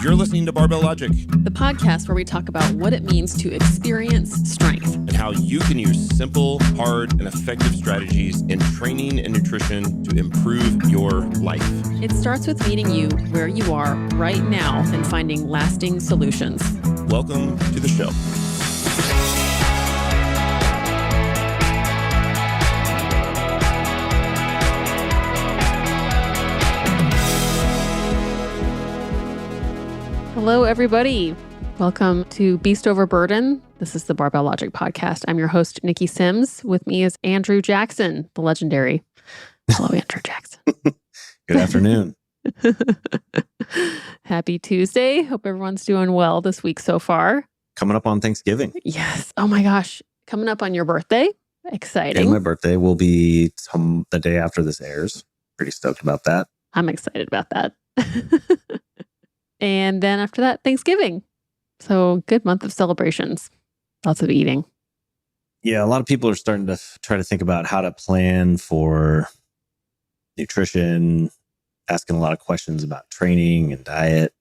You're listening to Barbell Logic, the podcast where we talk about what it means to experience strength and how you can use simple, hard, and effective strategies in training and nutrition to improve your life. It starts with meeting you where you are right now and finding lasting solutions. Welcome to the show. Hello, everybody. Welcome to Beast Over Burden. This is the Barbell Logic podcast. I'm your host, Nikki Sims. With me is Andrew Jackson, the legendary. Hello, Andrew Jackson. Good afternoon. Happy Tuesday. Hope everyone's doing well this week so far. Coming up on Thanksgiving. Yes. Oh my gosh. Coming up on your birthday. Exciting. Yeah, my birthday will be the day after this airs. Pretty stoked about that. I'm excited about that. And then after that, Thanksgiving. So good month of celebrations. Lots of eating. Yeah, a lot of people are starting to try to think about how to plan for nutrition, asking a lot of questions about training and diet.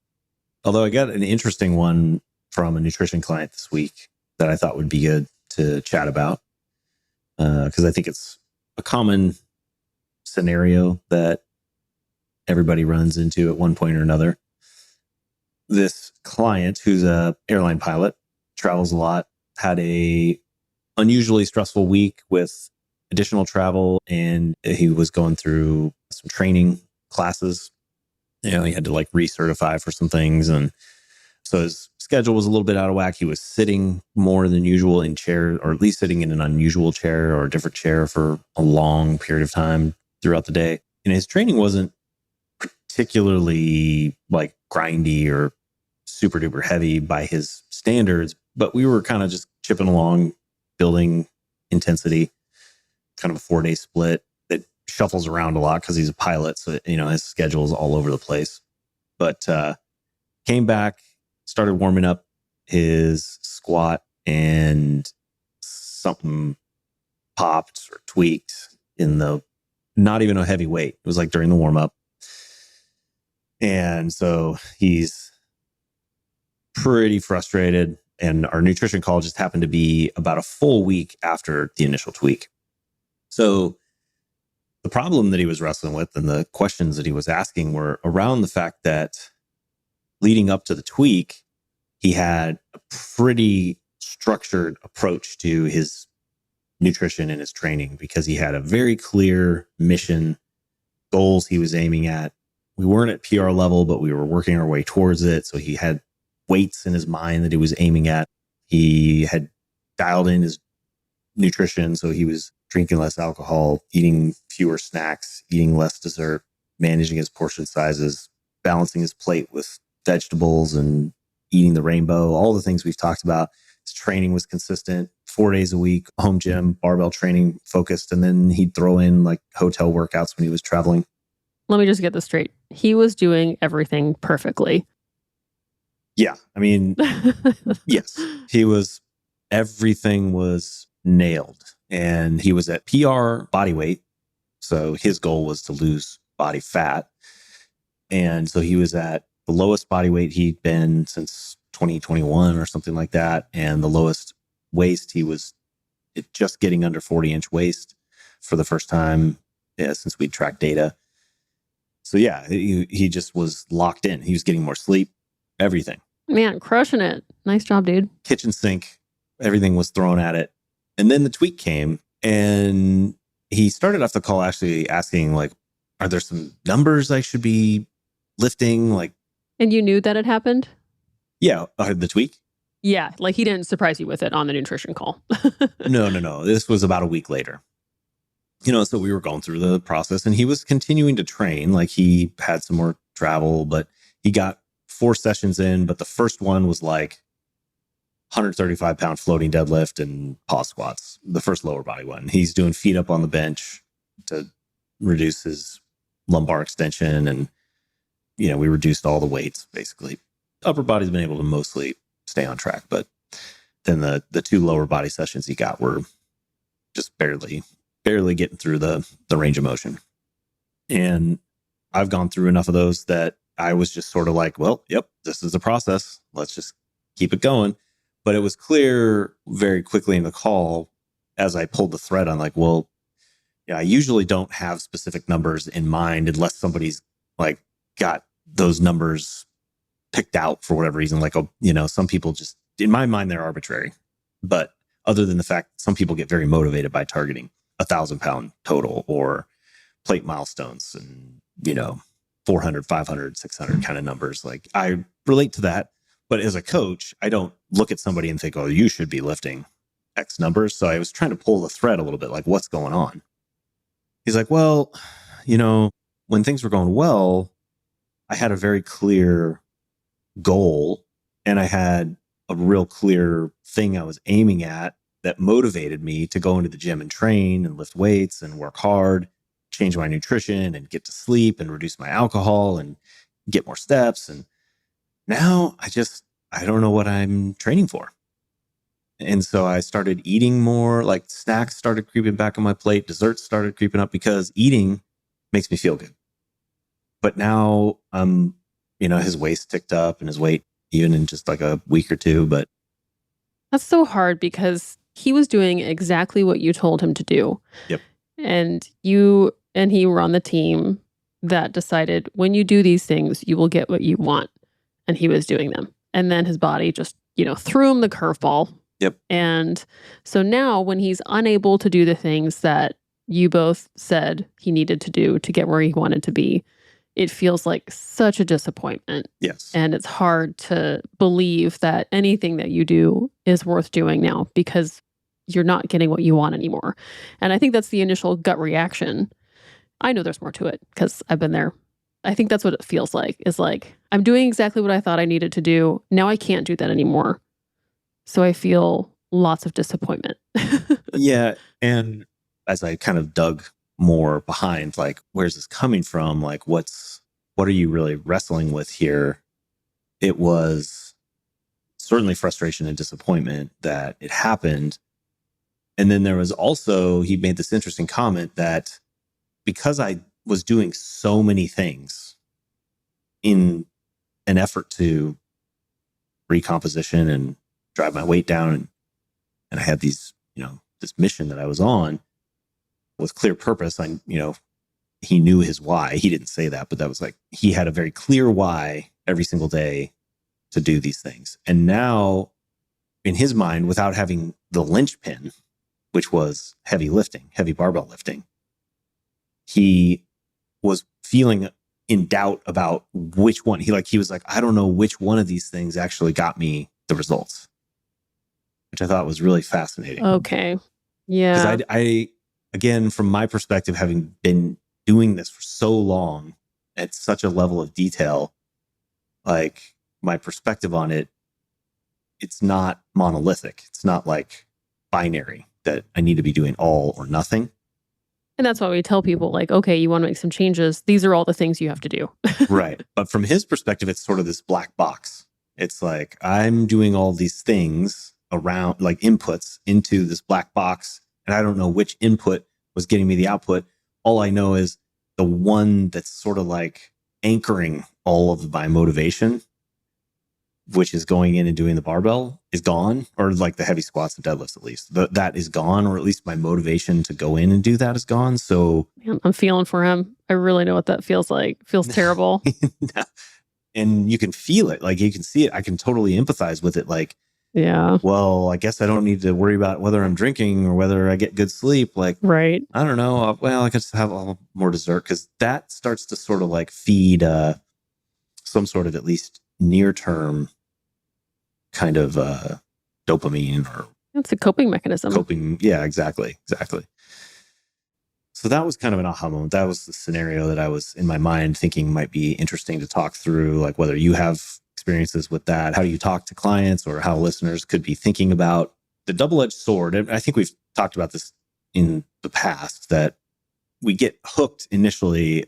Although I got an interesting one from a nutrition client this week that I thought would be good to chat about. Because I think it's a common scenario that everybody runs into at one point or another. This client, who's a airline pilot, travels a lot, had a unusually stressful week with additional travel, and he was going through some training classes. You know, he had to like recertify for some things, and so his schedule was a little bit out of whack. He was sitting more than usual in chairs, or at least sitting in an unusual chair or a different chair for a long period of time throughout the day. And his training wasn't particularly like grindy or super duper heavy by his standards, but we were kind of just chipping along, building intensity, kind of a 4-day split that shuffles around a lot because he's a pilot. So, you know, his schedule is all over the place, but came back, started warming up his squat, and something popped or tweaked in the, not even a heavy weight. It was like during the warm up. And so he's pretty frustrated. And our nutrition call just happened to be about a full week after the initial tweak. So the problem that he was wrestling with and the questions that he was asking were around the fact that leading up to the tweak, he had a pretty structured approach to his nutrition and his training because he had a very clear mission, goals he was aiming at. We weren't at PR level, but we were working our way towards it. So he had weights in his mind that he was aiming at. He had dialed in his nutrition. So he was drinking less alcohol, eating fewer snacks, eating less dessert, managing his portion sizes, balancing his plate with vegetables and eating the rainbow, all the things we've talked about. His training was consistent, 4 days a week, home gym, barbell training focused. And then he'd throw in like hotel workouts when he was traveling. Let me just get this straight. He was doing everything perfectly. Yeah. I mean, yes, everything was nailed, and he was at PR body weight. So his goal was to lose body fat. And so he was at the lowest body weight he'd been since 2021 or something like that. And the lowest waist, he was just getting under 40-inch waist for the first time since we'd tracked data. So yeah, he just was locked in. He was getting more sleep, everything. Man, crushing it. Nice job, dude. Kitchen sink, everything was thrown at it. And then the tweak came, and he started off the call actually asking, like, are there some numbers I should be lifting? Like, and you knew that it happened? Yeah, the tweak? Yeah, like he didn't surprise you with it on the nutrition call. No. This was about a week later. You know, so we were going through the process, and he was continuing to train. Like, he had some more travel, but he got 4 sessions in. But the first one was like 135-pound floating deadlift and pause squats, the first lower body one. He's doing feet up on the bench to reduce his lumbar extension. And, you know, we reduced all the weights, basically. Upper body's been able to mostly stay on track. But then the 2 lower body sessions he got were just barely getting through the range of motion. And I've gone through enough of those that I was just sort of like, well, yep, this is the process. Let's just keep it going. But it was clear very quickly in the call as I pulled the thread on like, well, yeah, I usually don't have specific numbers in mind unless somebody's like got those numbers picked out for whatever reason. Like, some people just, in my mind, they're arbitrary. But other than the fact some people get very motivated by targeting 1,000-pound total or plate milestones and, 400, 500, 600 kind of numbers. Like I relate to that. But as a coach, I don't look at somebody and think, oh, you should be lifting X numbers. So I was trying to pull the thread a little bit, like what's going on? He's like, well, when things were going well, I had a very clear goal and I had a real clear thing I was aiming at that motivated me to go into the gym and train and lift weights and work hard, change my nutrition and get to sleep and reduce my alcohol and get more steps. And now I don't know what I'm training for. And so I started eating more, like snacks started creeping back on my plate. Desserts started creeping up because eating makes me feel good. But now, his waist ticked up and his weight even in just like a week or two. But that's so hard because he was doing exactly what you told him to do. Yep. And you and he were on the team that decided when you do these things, you will get what you want. And he was doing them. And then his body just, threw him the curveball. Yep. And so now when he's unable to do the things that you both said he needed to do to get where he wanted to be, it feels like such a disappointment. Yes. And it's hard to believe that anything that you do is worth doing now because you're not getting what you want anymore. And I think that's the initial gut reaction. I know there's more to it because I've been there. I think that's what it feels like, is like, I'm doing exactly what I thought I needed to do. Now I can't do that anymore. So I feel lots of disappointment. Yeah. And as I kind of dug more behind, like, where's this coming from? Like, what are you really wrestling with here? It was certainly frustration and disappointment that it happened. And then there was also, he made this interesting comment that because I was doing so many things in an effort to recomposition and drive my weight down, and I had these, this mission that I was on with clear purpose. He knew his why. He didn't say that, but that was like, he had a very clear why every single day to do these things. And now in his mind, without having the linchpin, which was heavy lifting, heavy barbell lifting, he was feeling in doubt about which one. He was like, I don't know which one of these things actually got me the results, which I thought was really fascinating. Okay. Yeah. Because I, again, from my perspective, having been doing this for so long at such a level of detail, like my perspective on it, it's not monolithic. It's not like binary that I need to be doing all or nothing. And that's why we tell people like, okay, you want to make some changes. These are all the things you have to do. Right. But from his perspective, it's sort of this black box. It's like, I'm doing all these things around, like inputs into this black box, and I don't know which input was getting me the output. All I know is the one that's sort of like anchoring all of my motivation, which is going in and doing the barbell, is gone, or like the heavy squats and deadlifts, at least that is gone, or at least my motivation to go in and do that is gone. So Man, I'm feeling for him. I really know what that feels like. Feels terrible. And you can feel it, like you can see it. I can totally empathize with it. Like, yeah, well, I guess I don't need to worry about whether I'm drinking or whether I get good sleep. Like, right. I don't know. Well, I could just have a little more dessert, because that starts to sort of like feed some sort of at least near term kind of dopamine or It's a coping mechanism. coping. Yeah, exactly. So that was kind of an aha moment. That was the scenario that I was in my mind thinking might be interesting to talk through, like whether you have experiences with that, how do you talk to clients, or how listeners could be thinking about the double-edged sword. And I think we've talked about this in the past, that we get hooked initially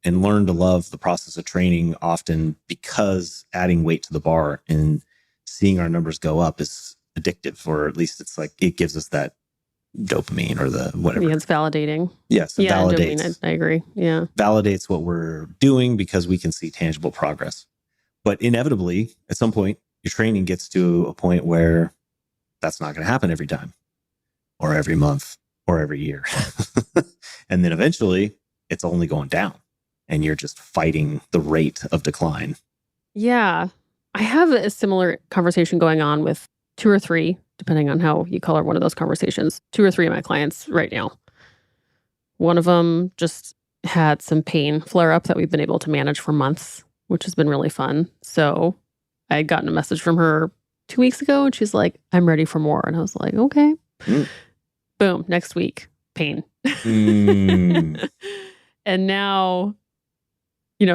and learn to love the process of training often because adding weight to the bar and seeing our numbers go up is addictive, or at least it's like, it gives us that dopamine or the whatever. Yeah, it's validating. Yes, it Yeah, validates. dopamine. I agree. Yeah. Validates what we're doing because we can see tangible progress. But inevitably, at some point, your training gets to a point where that's not going to happen every time or every month or every year. And then eventually it's only going down and you're just fighting the rate of decline. Yeah. I have a similar conversation going on with 2 or 3, depending on how you color one of those conversations, 2 or 3 of my clients right now. One of them just had some pain flare up that we've been able to manage for months, which has been really fun. So I had gotten a message from her 2 weeks ago and she's like, I'm ready for more. And I was like, okay. Boom. Next week, pain. And now,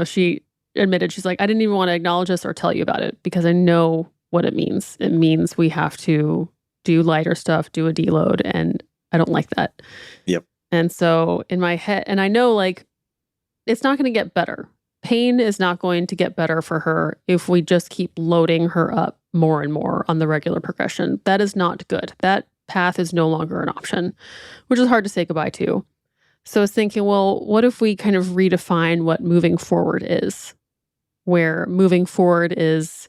she admitted, she's like, I didn't even want to acknowledge this or tell you about it because I know what it means. It means we have to do lighter stuff, do a deload. And I don't like that. Yep. And so in my head, and I know it's not going to get better. Pain is not going to get better for her if we just keep loading her up more and more on the regular progression. That is not good. That path is no longer an option, which is hard to say goodbye to. So I was thinking, well, what if we kind of redefine what moving forward is? Where moving forward is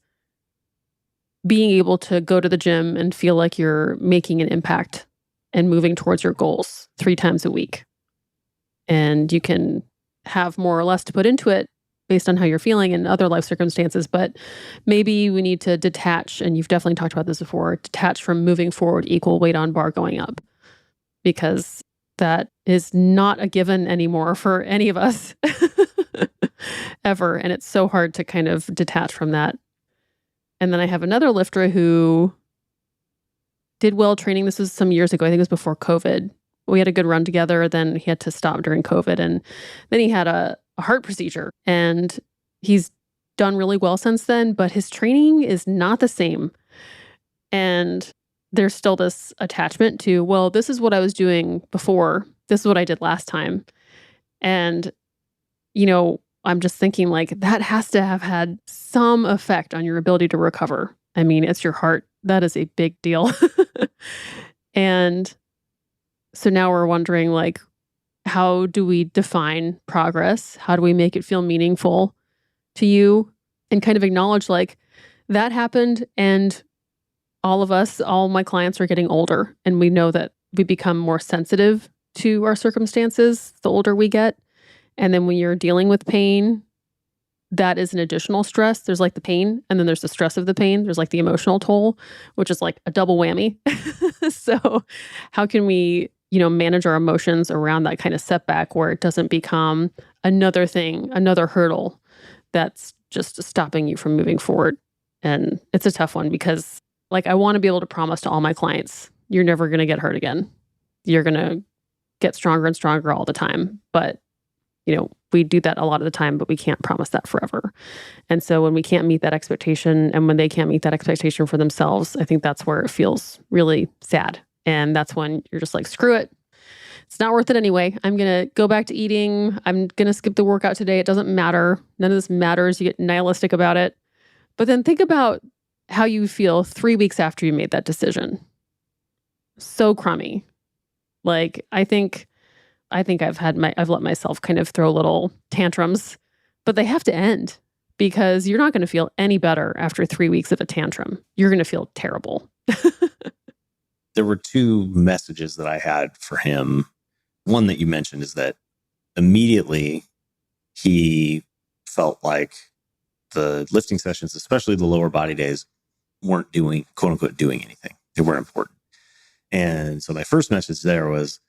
being able to go to the gym and feel like you're making an impact and moving towards your goals 3 times a week. And you can have more or less to put into it based on how you're feeling and other life circumstances. But maybe we need to detach, and you've definitely talked about this before, detach from moving forward equal weight on bar going up. Because that is not a given anymore for any of us ever. And it's so hard to kind of detach from that. And then I have another lifter who did well training. This was some years ago. I think it was before COVID. We had a good run together. Then he had to stop during COVID. And then he had a heart procedure. And he's done really well since then. But his training is not the same. And there's still this attachment to, well, this is what I was doing before. This is what I did last time. And, I'm just thinking that has to have had some effect on your ability to recover. I mean, it's your heart. That is a big deal. And so now we're wondering, how do we define progress? How do we make it feel meaningful to you? And kind of acknowledge that happened and all of us, all my clients are getting older, and we know that we become more sensitive to our circumstances the older we get. And then when you're dealing with pain, that is an additional stress. There's the pain, and then there's the stress of the pain. There's the emotional toll, which is a double whammy. So how can we, manage our emotions around that kind of setback where it doesn't become another thing, another hurdle that's just stopping you from moving forward? And it's a tough one because I want to be able to promise to all my clients, you're never going to get hurt again. You're going to get stronger and stronger all the time. But, we do that a lot of the time, but we can't promise that forever. And so when we can't meet that expectation and when they can't meet that expectation for themselves, I think that's where it feels really sad. And that's when you're just screw it. It's not worth it anyway. I'm going to go back to eating. I'm going to skip the workout today. It doesn't matter. None of this matters. You get nihilistic about it. But then think about how you feel 3 weeks after you made that decision. So crummy. I think I've let myself kind of throw little tantrums, but they have to end because you're not going to feel any better after 3 weeks of a tantrum. You're going to feel terrible. There were 2 messages that I had for him. One that you mentioned is that immediately he felt like the lifting sessions, especially the lower body days, weren't doing, quote unquote, doing anything. They weren't important. And so my first message there was,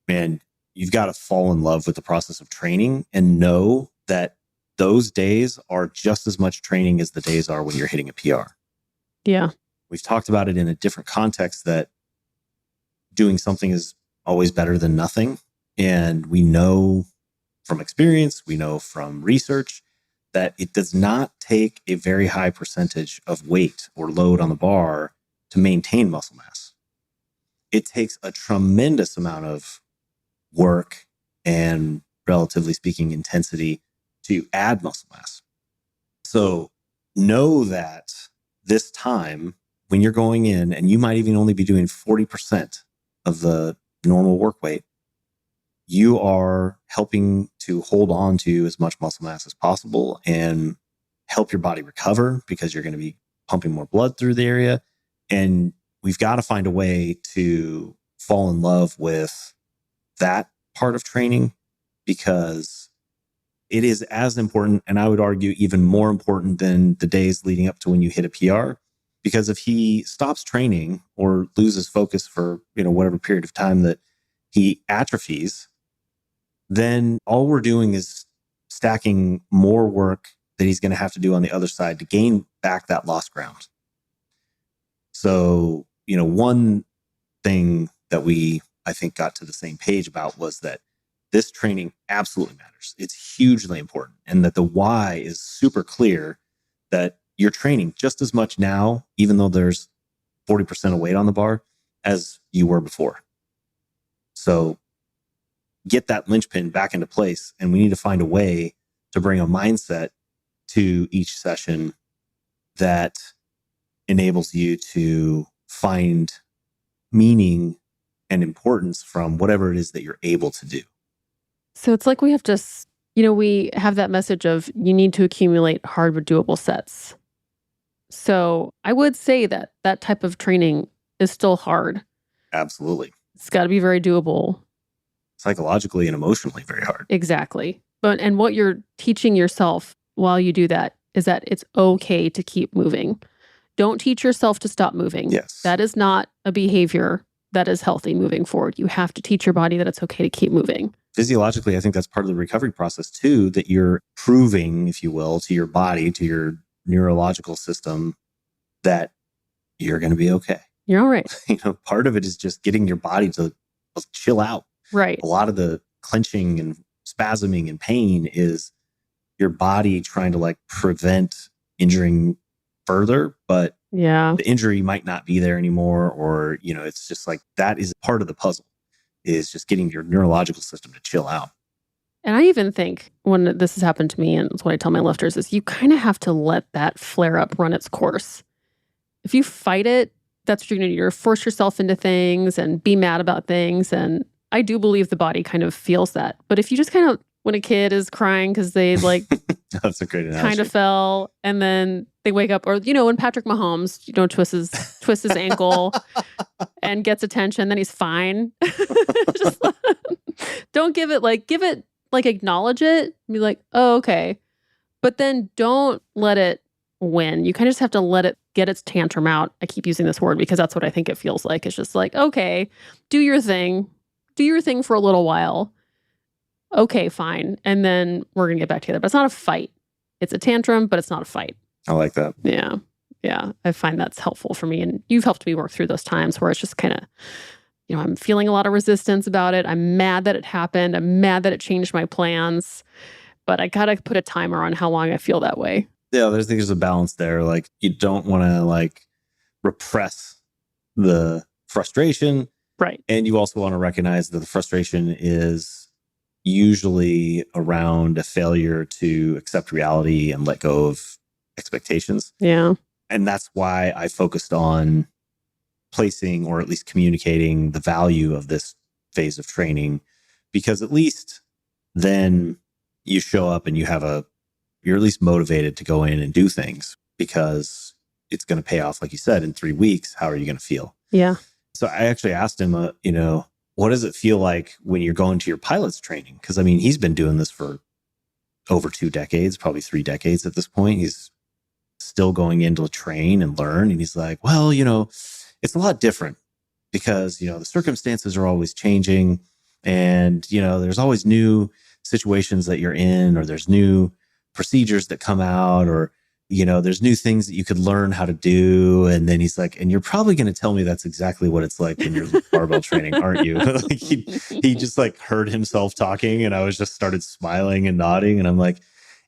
man, you've got to fall in love with the process of training and know that those days are just as much training as the days are when you're hitting a PR. Yeah. We've talked about it in a different context that doing something is always better than nothing. And we know from experience, we know from research that it does not take a very high percentage of weight or load on the bar to maintain muscle mass. It takes a tremendous amount of work and, relatively speaking, intensity to add muscle mass. So know that this time when you're going in, and you might even only be doing 40% of the normal work weight, you are helping to hold on to as much muscle mass as possible and help your body recover because you're going to be pumping more blood through the area. And we've got to find a way to fall in love with that part of training because it is as important, and I would argue even more important than the days leading up to when you hit a PR. Because if he stops training or loses focus for, whatever period of time that he atrophies, then all we're doing is stacking more work that he's going to have to do on the other side to gain back that lost ground. So, one thing that I think, got to the same page about was that this training absolutely matters. It's hugely important. And that the why is super clear, that you're training just as much now, even though there's 40% of weight on the bar, as you were before. So get that linchpin back into place. And we need to find a way to bring a mindset to each session that enables you to find meaning and importance from whatever it is that you're able to do. So it's like we have to, we have that message of you need to accumulate hard but doable sets. So I would say that that type of training is still hard. Absolutely. It's got to be very doable. Psychologically and emotionally very hard. Exactly. And what you're teaching yourself while you do that is that it's okay to keep moving. Don't teach yourself to stop moving. Yes. That is not a behavior that is healthy moving forward. You have to teach your body that it's okay to keep moving. Physiologically, I think that's part of the recovery process too, that you're proving, if you will, to your body, to your neurological system, that you're going to be okay. You're all right. Part of it is just getting your body to chill out. Right. A lot of the clenching and spasming and pain is your body trying to prevent injuring further, but the injury might not be there anymore, or it's just that is part of the puzzle, is just getting your neurological system to chill out. And I even think when this has happened to me, and it's what I tell my lifters, is you kind of have to let that flare up run its course. If you fight it, that's what you're going to do. You're force yourself into things and be mad about things. And I do believe the body kind of feels that. But if you just kind of, when a kid is crying because they that's a great analogy. Kind of fell, and then they wake up, or when Patrick Mahomes, twists his ankle and gets attention, then he's fine. Just don't give it acknowledge it, be like, oh, okay. But then don't let it win. You kind of just have to let it get its tantrum out. I keep using this word because that's what I think it feels like. It's just okay, do your thing for a little while. Okay, fine. And then we're going to get back together. But it's not a fight. It's a tantrum, but it's not a fight. I like that. Yeah. Yeah. I find that's helpful for me. And you've helped me work through those times where it's just kind of, I'm feeling a lot of resistance about it. I'm mad that it happened. I'm mad that it changed my plans. But I got to put a timer on how long I feel that way. Yeah, I think there's a balance there. You don't want to repress the frustration. Right. And you also want to recognize that the frustration is usually around a failure to accept reality and let go of expectations. Yeah. And that's why I focused on placing, or at least communicating, the value of this phase of training, because at least then you show up and you're at least motivated to go in and do things, because it's going to pay off. Like you said, in 3 weeks, how are you going to feel? Yeah. So I actually asked him, what does it feel like when you're going to your pilot's training? Because he's been doing this for over 2 decades, probably 3 decades at this point. He's still going in to train and learn. And he's like, well, it's a lot different because, the circumstances are always changing, and, there's always new situations that you're in, or there's new procedures that come out, or, there's new things that you could learn how to do. And then he's like, and you're probably going to tell me that's exactly what it's like when you're barbell training, aren't you? He just heard himself talking, and I was just started smiling and nodding. And I'm like,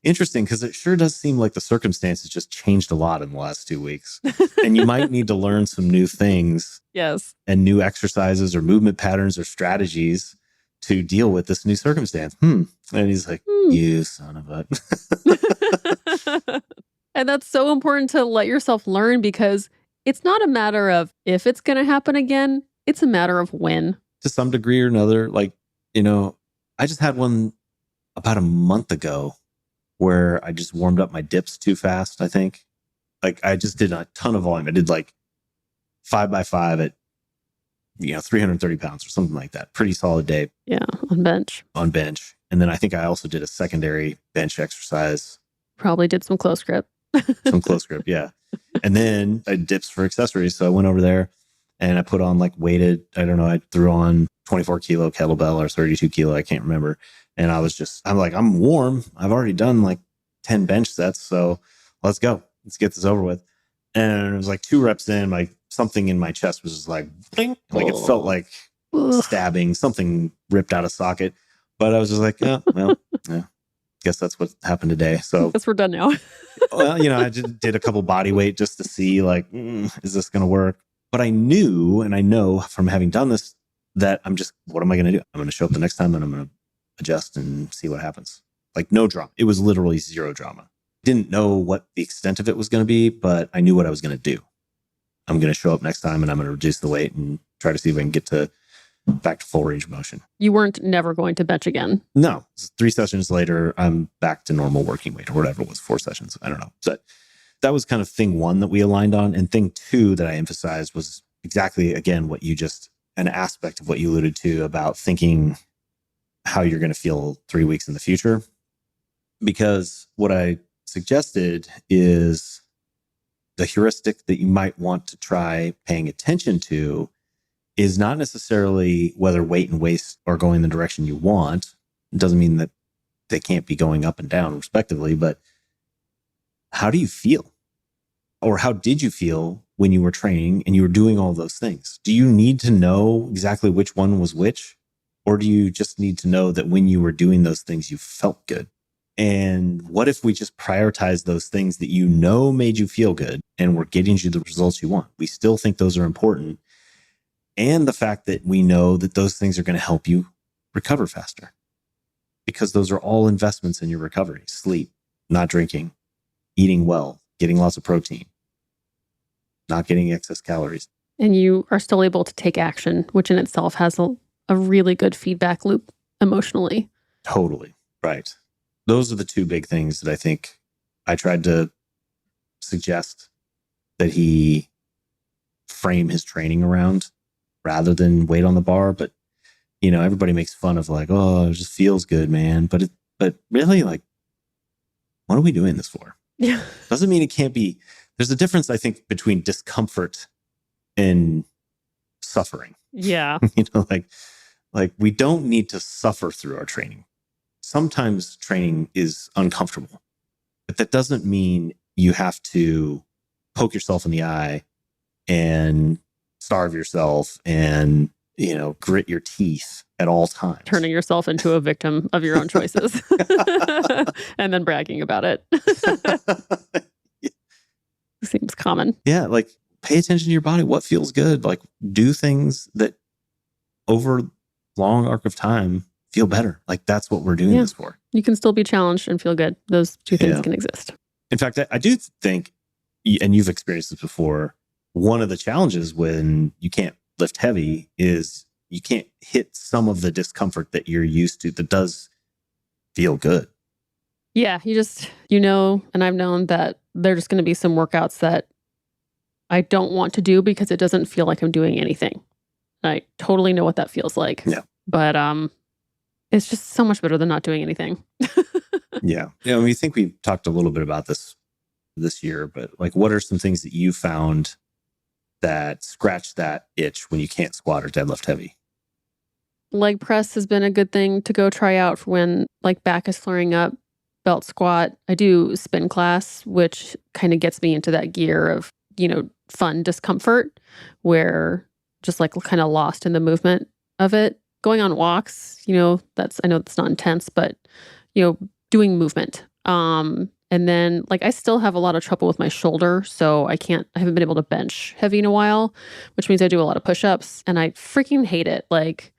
interesting, because it sure does seem like the circumstances just changed a lot in the last 2 weeks. And you might need to learn some new things. Yes. And new exercises or movement patterns or strategies to deal with this new circumstance. And he's like, you son of a... And that's so important to let yourself learn, because it's not a matter of if it's going to happen again. It's a matter of when. To some degree or another. Like, I just had one about a month ago where I just warmed up my dips too fast, I think. Like, I just did a ton of volume. I did like 5x5 at 330 pounds or something like that. Pretty solid day. Yeah, on bench. And then I think I also did a secondary bench exercise. Probably did some close grip. Some close grip, yeah. And then I dips for accessories. So I went over there and I put on like weighted, I don't know, I threw on 24 kilo kettlebell or 32 kilo, I can't remember. And I'm like, I'm warm. I've already done like 10 bench sets. So let's go. Let's get this over with. And it was like 2 reps in, like something in my chest was just like, bling, like it felt like stabbing, something ripped out of socket. But I was just like, yeah, guess that's what happened today. So guess we're done now. well, I just did a couple body weight just to see like, is this going to work? But I knew, and I know from having done this, that what am I going to do? I'm going to show up the next time and I'm going to adjust and see what happens. Like no drama. It was literally zero drama. Didn't know what the extent of it was going to be, but I knew what I was going to do. I'm going to show up next time and I'm going to reduce the weight and try to see if I can get back to full range of motion. You weren't never going to bench again? No. 3 sessions later, I'm back to normal working weight or whatever it was, 4 sessions. I don't know. So that was kind of thing 1 that we aligned on. And thing 2 that I emphasized was exactly, again, an aspect of what you alluded to about thinking how you're going to feel 3 weeks in the future. Because what I suggested is the heuristic that you might want to try paying attention to is not necessarily whether weight and waist are going the direction you want. It doesn't mean that they can't be going up and down respectively, but how do you feel? Or how did you feel when you were training and you were doing all those things? Do you need to know exactly which one was which? Or do you just need to know that when you were doing those things, you felt good? And what if we just prioritize those things that made you feel good and were getting you the results you want? We still think those are important. And the fact that we know that those things are going to help you recover faster, because those are all investments in your recovery. Sleep, not drinking, eating well, getting lots of protein, not getting excess calories. And you are still able to take action, which in itself has a really good feedback loop emotionally. Totally. Right. Those are the 2 big things that I think I tried to suggest that he frame his training around rather than weight on the bar. But, everybody makes fun of like, oh, it just feels good, man. But really, like, what are we doing this for? Yeah. Doesn't mean it can't be. There's a difference, I think, between discomfort and suffering. Yeah. like we don't need to suffer through our training. Sometimes training is uncomfortable, but that doesn't mean you have to poke yourself in the eye and starve yourself and, grit your teeth at all times. Turning yourself into a victim of your own choices and then bragging about it. Yeah. Seems common. Yeah. Like pay attention to your body. What feels good? Like do things that over long arc of time feel better. Like that's what we're doing this for. You can still be challenged and feel good. Those 2 things can exist. In fact, I do think, and you've experienced this before, one of the challenges when you can't lift heavy is you can't hit some of the discomfort that you're used to that does feel good. Yeah, and I've known that there's just going to be some workouts that I don't want to do because it doesn't feel like I'm doing anything. I totally know what that feels like. Yeah. But it's just so much better than not doing anything. Yeah. I think we talked a little bit about this year, but like, what are some things that you found that scratch that itch when you can't squat or deadlift heavy? Leg press has been a good thing to go try out for when like back is flaring up. Belt squat. I do spin class, which kind of gets me into that gear of, fun discomfort where just like kind of lost in the movement of it. Going on walks, I know it's not intense, but, doing movement. And then like I still have a lot of trouble with my shoulder. So I haven't been able to bench heavy in a while, which means I do a lot of push-ups and I freaking hate it. Like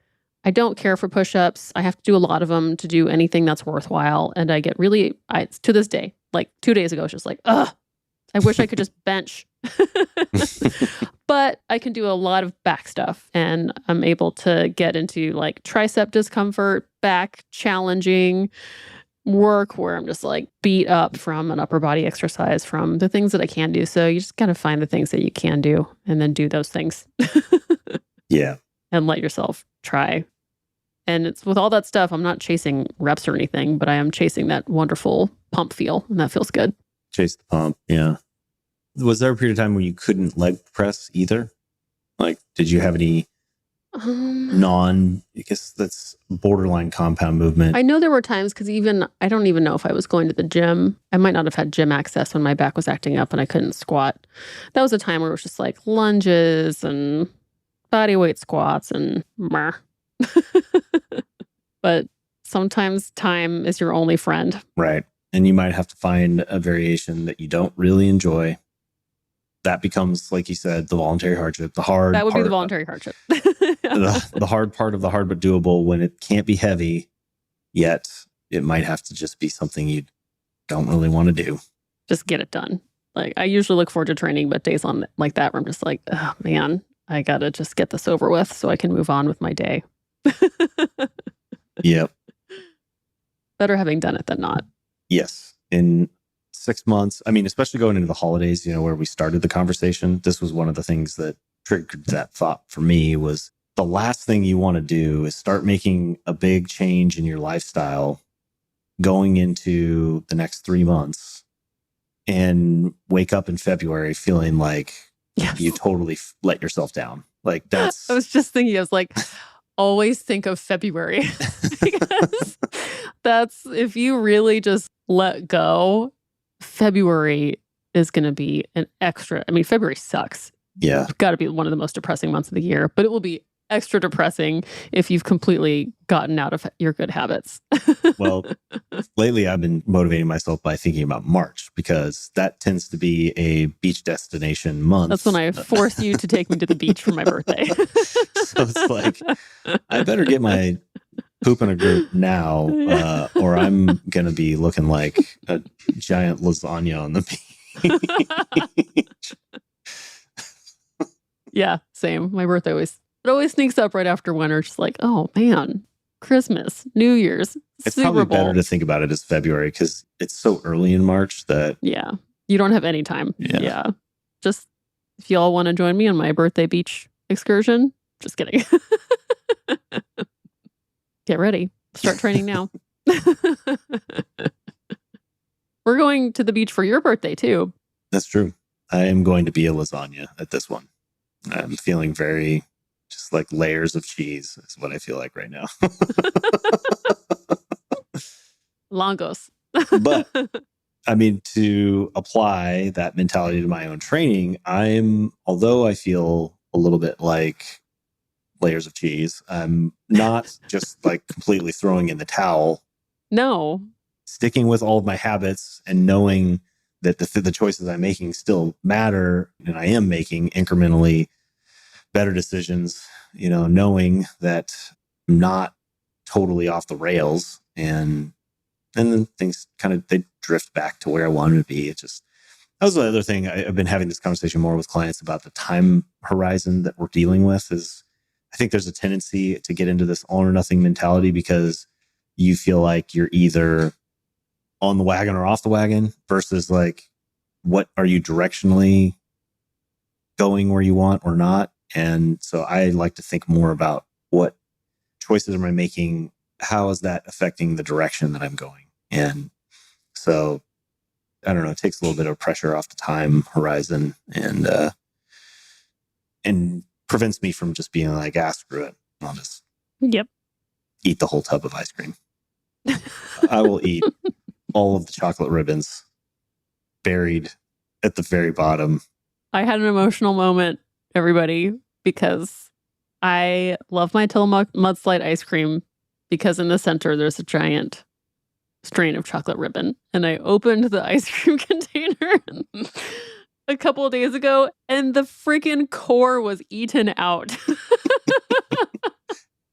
I don't care for push-ups. I have to do a lot of them to do anything that's worthwhile. And I get to this day, like 2 days ago, it's just like, ugh, I wish I could just bench. But I can do a lot of back stuff, and I'm able to get into like tricep discomfort, back challenging work where I'm just like beat up from an upper body exercise from the things that I can do. So you just got to find the things that you can do and then do those things. Yeah. And let yourself try. And it's with all that stuff, I'm not chasing reps or anything, but I am chasing that wonderful pump feel, and that feels good. Chase the pump. Yeah. Was there a period of time when you couldn't leg press either? Like, did you have any I guess that's borderline compound movement? I know there were times because I don't even know if I was going to the gym. I might not have had gym access when my back was acting up and I couldn't squat. That was a time where it was just like lunges and bodyweight squats and meh. But sometimes time is your only friend. Right. And you might have to find a variation that you don't really enjoy. That becomes, like you said, the voluntary hardship. That would be the voluntary hardship. the hard part of the hard but doable when it can't be heavy, yet it might have to just be something you don't really want to do. Just get it done. Like, I usually look forward to training, but days on like that where I'm just like, oh man, I got to just get this over with so I can move on with my day. Yep. Better having done it than not. Yes. In 6 months, I mean, especially going into the holidays, where we started the conversation, this was one of the things that triggered that thought for me. Was the last thing you want to do is start making a big change in your lifestyle going into the next 3 months and wake up in February feeling like you totally let yourself down. Like, that's... I was just thinking, I was like, always think of February. Because that's, if you really just let go, February is going to be an extra. I mean, February sucks. Yeah. It's got to be one of the most depressing months of the year, but it will be extra depressing if you've completely gotten out of your good habits. Well, lately I've been motivating myself by thinking about March, because that tends to be a beach destination month. That's when I force you to take me to the beach for my birthday. So it's like, I better get my poop in a group now, or I'm going to be looking like a giant lasagna on the beach. Yeah, same. My birthday always sneaks up right after winter. Just like, oh man, Christmas, New Year's, It's Super probably Bowl. better to think about it as February, because it's so early in March that... Yeah, you don't have any time. Yeah. Just, if you all want to join me on my birthday beach excursion, just kidding. Get ready. Start training now. We're going to the beach for your birthday too. That's true. I am going to be a lasagna at this one. I'm feeling very, just like layers of cheese is what I feel like right now. Longos. But I mean, to apply that mentality to my own training, although I feel a little bit like layers of cheese, I'm not just like completely throwing in the towel. No. Sticking with all of my habits and knowing that the choices I'm making still matter, and I am making incrementally better decisions, knowing that I'm not totally off the rails, and then things they drift back to where I wanted to be. It just, that was the other thing. I've been having this conversation more with clients about the time horizon that we're dealing with. Is I think there's a tendency to get into this all or nothing mentality, because you feel like you're either on the wagon or off the wagon, versus like, what are you directionally going where you want or not? And so I like to think more about, what choices am I making? How is that affecting the direction that I'm going? And so, I don't know, it takes a little bit of pressure off the time horizon, and prevents me from just being like, screw it, I'll just eat the whole tub of ice cream. I will eat all of the chocolate ribbons buried at the very bottom. I had an emotional moment, everybody, because I love my Tillamook mudslide ice cream, because in the center there's a giant strain of chocolate ribbon. And I opened the ice cream container a couple of days ago, and the freaking core was eaten out.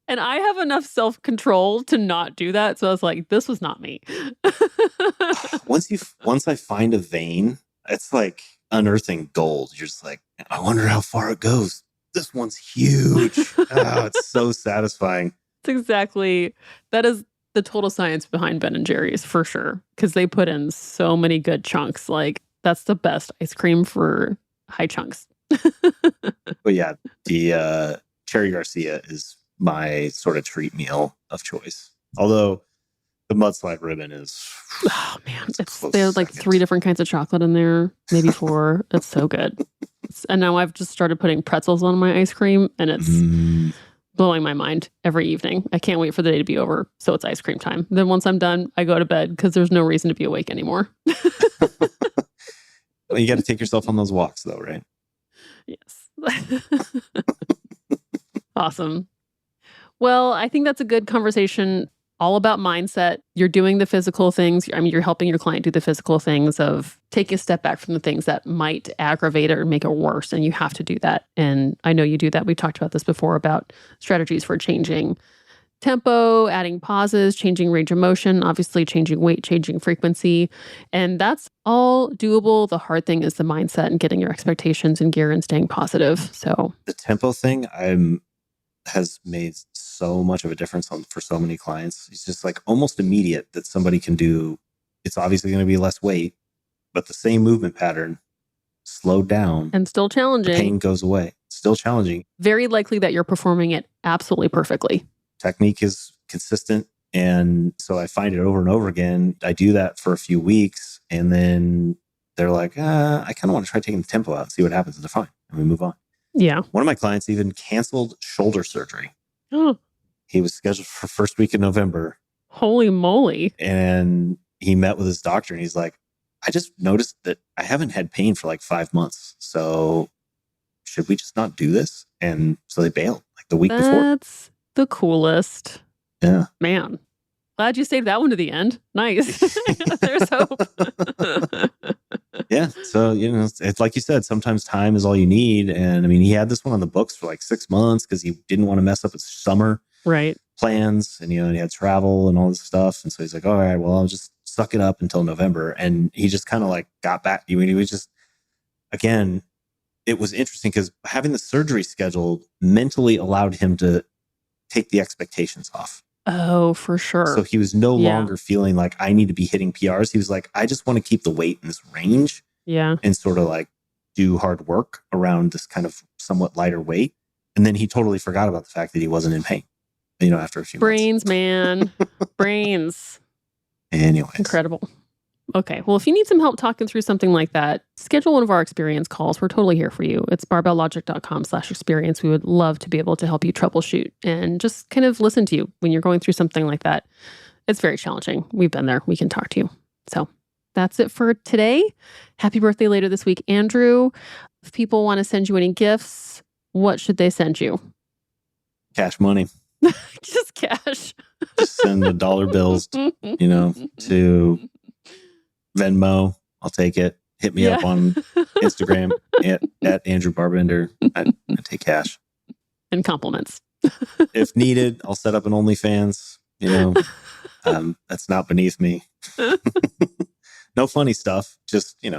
And I have enough self-control to not do that. So I was like, this was not me. Once I find a vein, it's like unearthing gold. You're just like, I wonder how far it goes. This one's huge. Oh, it's so satisfying. That is the total science behind Ben and Jerry's for sure. Because they put in so many good chunks. Like, that's the best ice cream for high chunks. But yeah, the Cherry Garcia is my sort of treat meal of choice. Although the mudslide ribbon is... Oh, man. There's like 3 different kinds of chocolate in there. Maybe 4. It's so good. And now I've just started putting pretzels on my ice cream. And it's blowing my mind every evening. I can't wait for the day to be over. So it's ice cream time. Then once I'm done, I go to bed because there's no reason to be awake anymore. Well, you got to take yourself on those walks though, right? Yes. Awesome. Well, I think that's a good conversation all about mindset. You're doing the physical things. I mean, you're helping your client do the physical things of taking a step back from the things that might aggravate it or make it worse. And you have to do that. And I know you do that. We talked about this before about strategies for changing tempo, adding pauses, changing range of motion, obviously changing weight, changing frequency. And that's all doable. The hard thing is the mindset and getting your expectations in gear and staying positive. So the tempo thing has made so much of a difference for so many clients. It's just like almost immediate that somebody can do. It's obviously going to be less weight, but the same movement pattern slowed down and still challenging. The pain goes away. Still challenging. Very likely that you're performing it absolutely perfectly. Technique is consistent. And so I find it over and over again. I do that for a few weeks and then they're like, I kind of want to try taking the tempo out and see what happens. And they're fine. And we move on. Yeah. One of my clients even canceled shoulder surgery. Oh. He was scheduled for first week in November. Holy moly. And he met with his doctor and he's like, I just noticed that I haven't had pain for like 5 months. So should we just not do this? And so they bailed like the week before. That's the coolest. Yeah. Man. Glad you saved that one to the end. Nice. There's hope. Yeah. So, it's like you said, sometimes time is all you need. And I mean, he had this one on the books for like 6 months because he didn't want to mess up his summer plans. And, he had travel and all this stuff. And so he's like, all right, well, I'll just suck it up until November. And he just kind of like got back. He was just, again, it was interesting because having the surgery scheduled mentally allowed him to take the expectations off. Oh, for sure. So he was no longer feeling like I need to be hitting PRs. He was like, I just want to keep the weight in this range. Yeah. And sort of like do hard work around this kind of somewhat lighter weight. And then he totally forgot about the fact that he wasn't in pain, after a few Brains, months. Man. Brains. Anyways. Incredible. Okay. Well, if you need some help talking through something like that, schedule one of our experience calls. We're totally here for you. It's barbelllogic.com/experience. We would love to be able to help you troubleshoot and just kind of listen to you when you're going through something like that. It's very challenging. We've been there. We can talk to you. So that's it for today. Happy birthday later this week, Andrew. If people want to send you any gifts, what should they send you? Cash money. Just cash. Just send the dollar bills, to Venmo. I'll take it. Hit me up on Instagram at Andrew Barbender. I take cash. And compliments. If needed, I'll set up an OnlyFans. That's not beneath me. No funny stuff. Just, I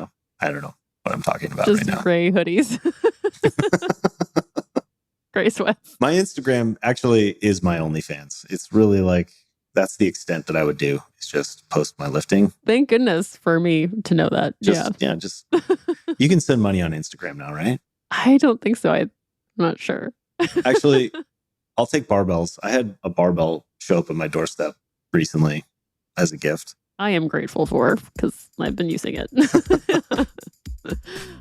don't know what I'm talking about right now. Just gray hoodies. Gray sweats. My Instagram actually is my OnlyFans. It's really like, that's the extent that I would do. It's just post my lifting. Thank goodness for me to know that. Just you can send money on Instagram now, right? I don't think so. I'm not sure. Actually, I'll take barbells. I had a barbell show up at my doorstep recently as a gift. I am grateful for because I've been using it.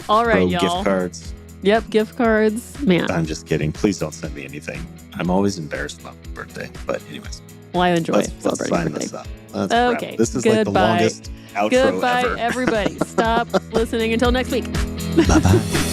All right, y'all. Gift cards. Yep, gift cards. Man. I'm just kidding. Please don't send me anything. I'm always embarrassed about my birthday. But anyways. Well, I enjoy Let's sign this up. Okay. This is like the longest outro Goodbye, ever. everybody. Stop listening until next week. Bye-bye.